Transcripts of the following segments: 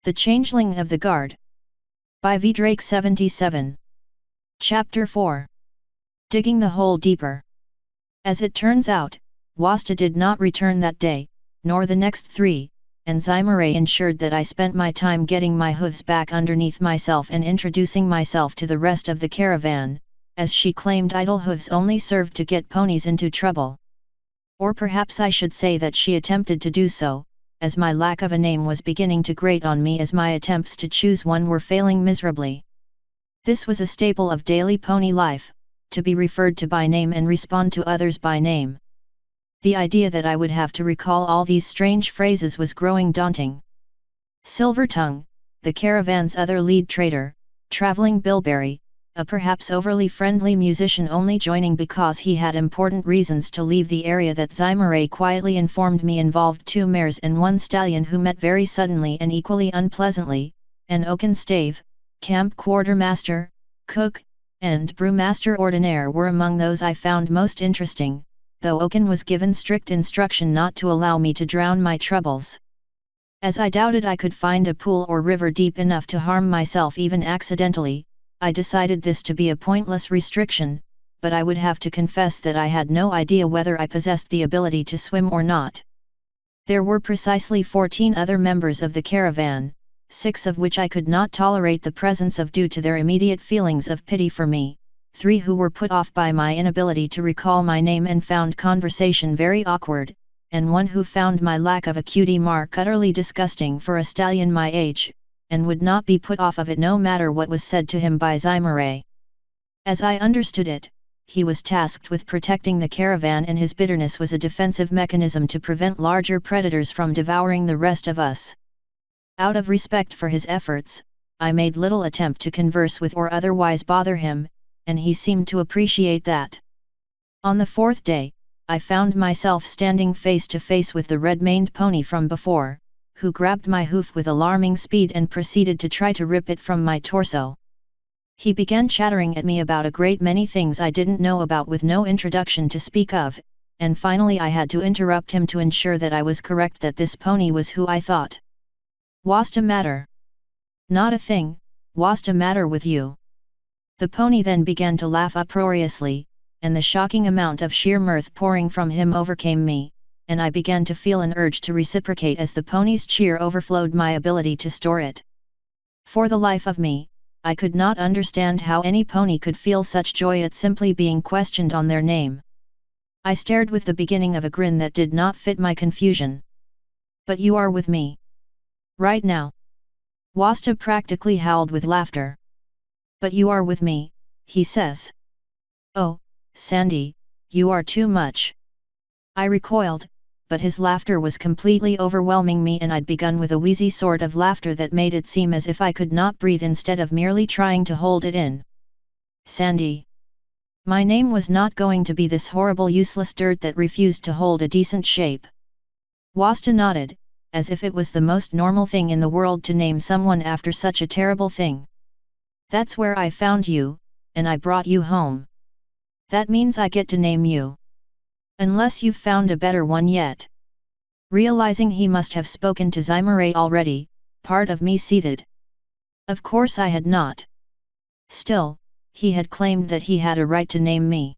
The Changeling of the Guard. By V. Drake 77. Chapter 4. Digging the Hole Deeper. As it turns out, Wasta did not return that day, nor the next 3, and Zimere ensured that I spent my time getting my hooves back underneath myself and introducing myself to the rest of the caravan, as she claimed idle hooves only served to get ponies into trouble. Or perhaps I should say that she attempted to do so, as my lack of a name was beginning to grate on me as my attempts to choose one were failing miserably. This was a staple of daily pony life, to be referred to by name and respond to others by name. The idea that I would have to recall all these strange phrases was growing daunting. Silvertongue, the caravan's other lead trader, traveling bilberry, a perhaps overly friendly musician only joining because he had important reasons to leave the area that Zimere quietly informed me involved 2 mares and 1 stallion who met very suddenly and equally unpleasantly, an oaken stave, camp quartermaster, cook, and brewmaster ordinaire were among those I found most interesting, though Oaken was given strict instruction not to allow me to drown my troubles. As I doubted I could find a pool or river deep enough to harm myself even accidentally, I decided this to be a pointless restriction, but I would have to confess that I had no idea whether I possessed the ability to swim or not. There were precisely 14 other members of the caravan, 6 of which I could not tolerate the presence of due to their immediate feelings of pity for me, 3 who were put off by my inability to recall my name and found conversation very awkward, and 1 who found my lack of a cutie mark utterly disgusting for a stallion my age, and would not be put off of it no matter what was said to him by Zimere. As I understood it, he was tasked with protecting the caravan and his bitterness was a defensive mechanism to prevent larger predators from devouring the rest of us. Out of respect for his efforts, I made little attempt to converse with or otherwise bother him, and he seemed to appreciate that. On the 4th day, I found myself standing face to face with the red-maned pony from before, who grabbed my hoof with alarming speed and proceeded to try to rip it from my torso. He began chattering at me about a great many things I didn't know about with no introduction to speak of, and finally I had to interrupt him to ensure that I was correct that this pony was who I thought. "Wasta matter?" "Not a thing, wasta matter with you?" The pony then began to laugh uproariously, and the shocking amount of sheer mirth pouring from him overcame me, and I began to feel an urge to reciprocate as the pony's cheer overflowed my ability to store it. For the life of me, I could not understand how any pony could feel such joy at simply being questioned on their name. I stared with the beginning of a grin that did not fit my confusion. "But you are with me right now?" Wasta practically howled with laughter. "But you are with me," he says. "Oh, Sandy, you are too much." I recoiled, but his laughter was completely overwhelming me and I'd begun with a wheezy sort of laughter that made it seem as if I could not breathe instead of merely trying to hold it in. Sandy. My name was not going to be this horrible useless dirt that refused to hold a decent shape. Wasta nodded, as if it was the most normal thing in the world to name someone after such a terrible thing. "That's where I found you, and I brought you home. That means I get to name you. Unless you've found a better one yet." Realizing he must have spoken to Zimere already, part of me seethed. Of course I had not. Still, he had claimed that he had a right to name me.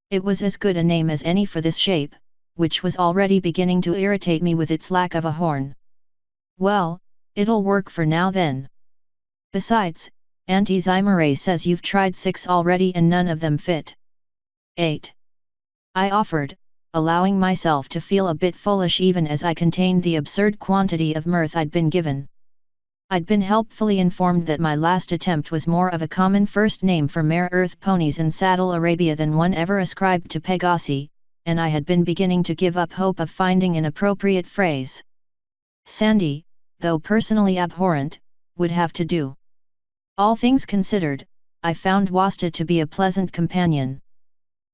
It was as good a name as any for this shape, which was already beginning to irritate me with its lack of a horn. "Well, it'll work for now then. Besides, Auntie Zimere says you've tried 6 already and none of them fit." 8. I offered, allowing myself to feel a bit foolish even as I contained the absurd quantity of mirth I'd been given. I'd been helpfully informed that my last attempt was more of a common first name for mare earth ponies in Saddle Arabia than one ever ascribed to Pegasi, and I had been beginning to give up hope of finding an appropriate phrase. Sandy, though personally abhorrent, would have to do. All things considered, I found Wasta to be a pleasant companion.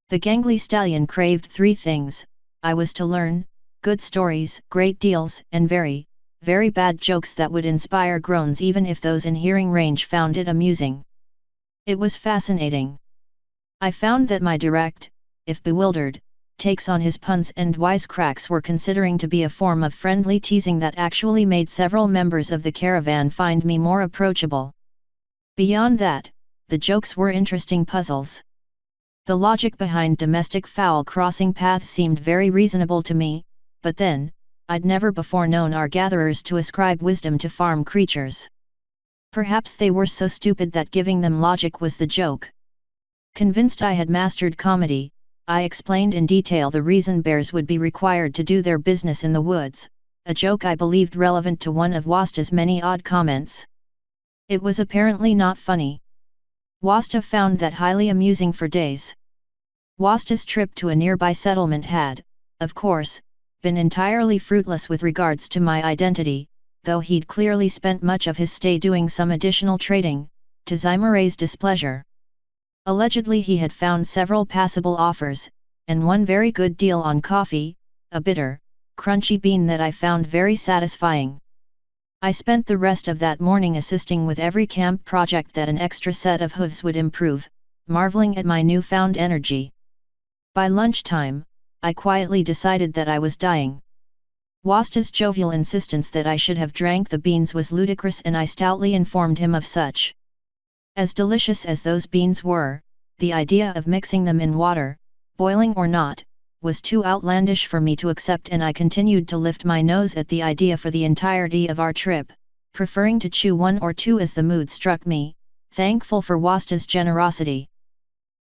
The gangly stallion craved 3 things: I was to learn, good stories, great deals, and very, very bad jokes that would inspire groans even if those in hearing range found it amusing. It was fascinating. I found that my direct, if bewildered, takes on his puns and wisecracks were considering to be a form of friendly teasing that actually made several members of the caravan find me more approachable. Beyond that, the jokes were interesting puzzles. The logic behind domestic fowl crossing paths seemed very reasonable to me, but then, I'd never before known our gatherers to ascribe wisdom to farm creatures. Perhaps they were so stupid that giving them logic was the joke. Convinced I had mastered comedy, I explained in detail the reason bears would be required to do their business in the woods, a joke I believed relevant to one of Wasta's many odd comments. It was apparently not funny. Wasta found that highly amusing for days. Wasta's trip to a nearby settlement had, of course, been entirely fruitless with regards to my identity, though he'd clearly spent much of his stay doing some additional trading, to Zymare's displeasure. Allegedly he had found several passable offers, and one very good deal on coffee, a bitter, crunchy bean that I found very satisfying. I spent the rest of that morning assisting with every camp project that an extra set of hooves would improve, marveling at my newfound energy. By lunchtime, I quietly decided that I was dying. Wasta's jovial insistence that I should have drank the beans was ludicrous, and I stoutly informed him of such. As delicious as those beans were, the idea of mixing them in water, boiling or not, was too outlandish for me to accept, and I continued to lift my nose at the idea for the entirety of our trip, preferring to chew one or two as the mood struck me, thankful for Wasta's generosity.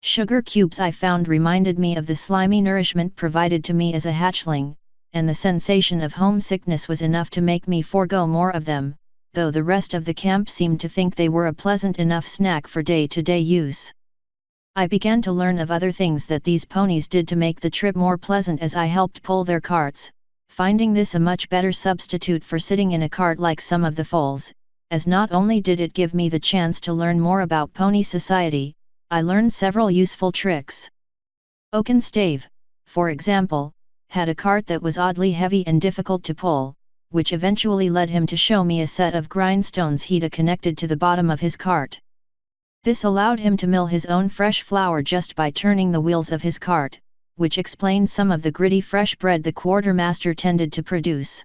Sugar cubes I found reminded me of the slimy nourishment provided to me as a hatchling, and the sensation of homesickness was enough to make me forego more of them, though the rest of the camp seemed to think they were a pleasant enough snack for day-to-day use. I began to learn of other things that these ponies did to make the trip more pleasant as I helped pull their carts, finding this a much better substitute for sitting in a cart like some of the foals, as not only did it give me the chance to learn more about pony society, I learned several useful tricks. Oaken Stave, for example, had a cart that was oddly heavy and difficult to pull, which eventually led him to show me a set of grindstones he'd connected to the bottom of his cart. This allowed him to mill his own fresh flour just by turning the wheels of his cart, which explained some of the gritty fresh bread the quartermaster tended to produce.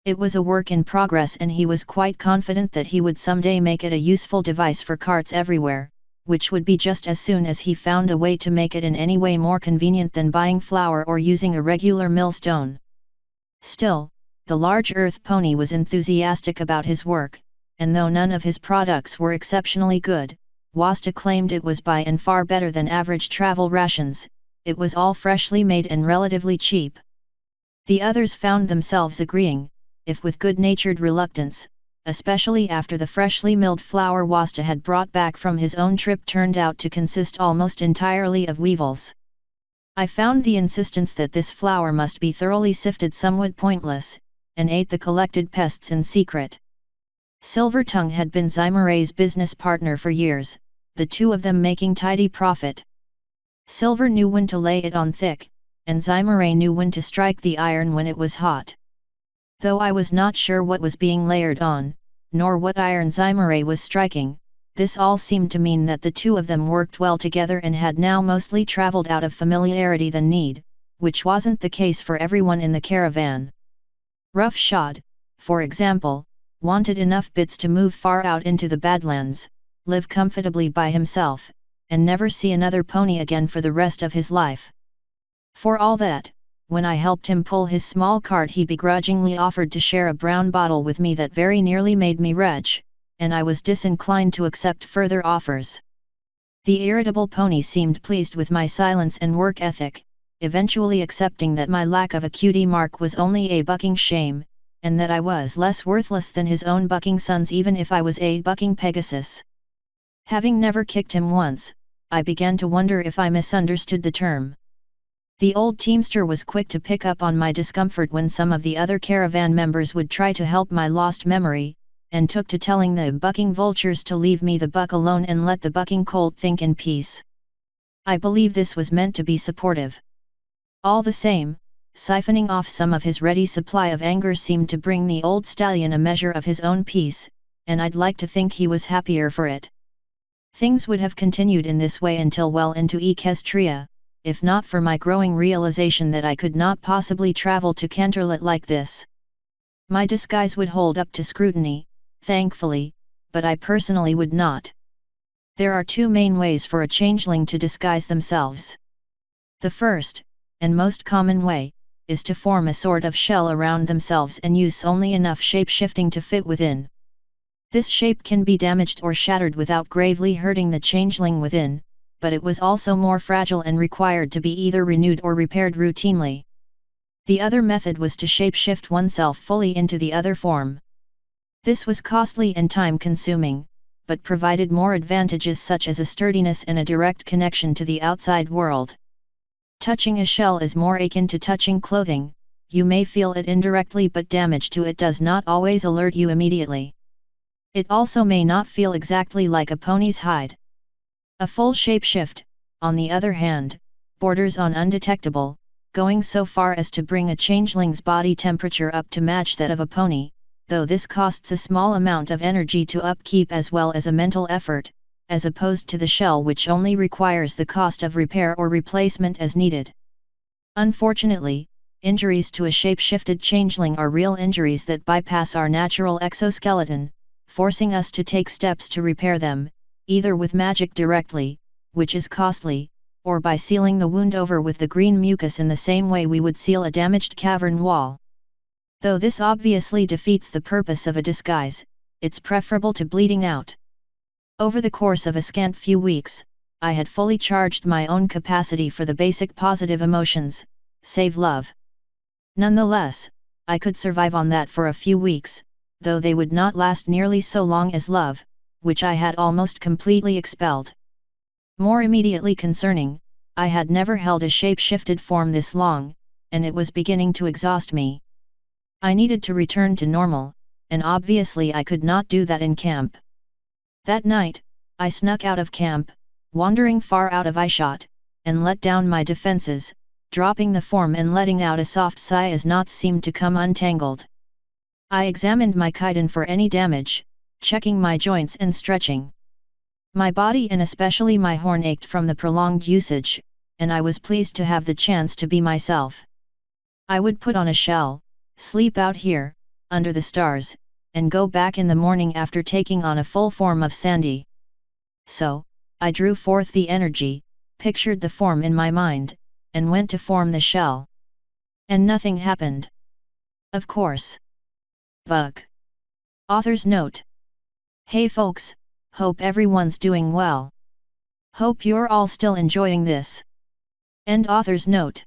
It was a work in progress, and he was quite confident that he would someday make it a useful device for carts everywhere, which would be just as soon as he found a way to make it in any way more convenient than buying flour or using a regular millstone. Still, the large earth pony was enthusiastic about his work, and though none of his products were exceptionally good, Wasta claimed it was by and far better than average travel rations. It was all freshly made and relatively cheap. The others found themselves agreeing, if with good-natured reluctance, especially after the freshly milled flour Wasta had brought back from his own trip turned out to consist almost entirely of weevils. I found the insistence that this flour must be thoroughly sifted somewhat pointless, and ate the collected pests in secret. Silvertongue had been Zymare's business partner for years, the two of them making tidy profit. Silver knew when to lay it on thick, and Zymare knew when to strike the iron when it was hot. Though I was not sure what was being layered on, nor what iron Zymare was striking, this all seemed to mean that the two of them worked well together and had now mostly traveled out of familiarity than need, which wasn't the case for everyone in the caravan. Rough Shod, for example, wanted enough bits to move far out into the Badlands, live comfortably by himself, and never see another pony again for the rest of his life. For all that, when I helped him pull his small cart, he begrudgingly offered to share a brown bottle with me that very nearly made me retch, and I was disinclined to accept further offers. The irritable pony seemed pleased with my silence and work ethic, eventually accepting that my lack of a cutie mark was only a bucking shame, and that I was less worthless than his own bucking sons even if I was a bucking Pegasus. Having never kicked him once, I began to wonder if I misunderstood the term. The old teamster was quick to pick up on my discomfort when some of the other caravan members would try to help my lost memory, and took to telling the bucking vultures to leave me the buck alone and let the bucking colt think in peace. I believe this was meant to be supportive. All the same, siphoning off some of his ready supply of anger seemed to bring the old stallion a measure of his own peace, and I'd like to think he was happier for it. Things would have continued in this way until well into Equestria, if not for my growing realization that I could not possibly travel to Canterlot like this. My disguise would hold up to scrutiny, thankfully, but I personally would not. There are two main ways for a changeling to disguise themselves. The first, and most common way, is to form a sort of shell around themselves and use only enough shape-shifting to fit within. This shape can be damaged or shattered without gravely hurting the changeling within, but it was also more fragile and required to be either renewed or repaired routinely. The other method was to shape-shift oneself fully into the other form. This was costly and time-consuming, but provided more advantages such as a sturdiness and a direct connection to the outside world. Touching a shell is more akin to touching clothing, you may feel it indirectly but damage to it does not always alert you immediately. It also may not feel exactly like a pony's hide. A full shapeshift, on the other hand, borders on undetectable, going so far as to bring a changeling's body temperature up to match that of a pony, though this costs a small amount of energy to upkeep as well as a mental effort, as opposed to the shell which only requires the cost of repair or replacement as needed. Unfortunately, injuries to a shape-shifted changeling are real injuries that bypass our natural exoskeleton, forcing us to take steps to repair them, either with magic directly, which is costly, or by sealing the wound over with the green mucus in the same way we would seal a damaged cavern wall. Though this obviously defeats the purpose of a disguise, it's preferable to bleeding out. Over the course of a scant few weeks, I had fully charged my own capacity for the basic positive emotions, save love. Nonetheless, I could survive on that for a few weeks, though they would not last nearly so long as love, which I had almost completely expelled. More immediately concerning, I had never held a shape-shifted form this long, and it was beginning to exhaust me. I needed to return to normal, and obviously I could not do that in camp. That night, I snuck out of camp, wandering far out of eyeshot, and let down my defenses, dropping the form and letting out a soft sigh as knots seemed to come untangled. I examined my chitin for any damage, checking my joints and stretching. My body and especially my horn ached from the prolonged usage, and I was pleased to have the chance to be myself. I would put on a shell, sleep out here, under the stars, and go back in the morning after taking on a full form of Sandy. So, I drew forth the energy, pictured the form in my mind, and went to form the shell. And nothing happened. Of course. Bug. Author's note. Hey folks, hope everyone's doing well. Hope you're all still enjoying this. End author's note.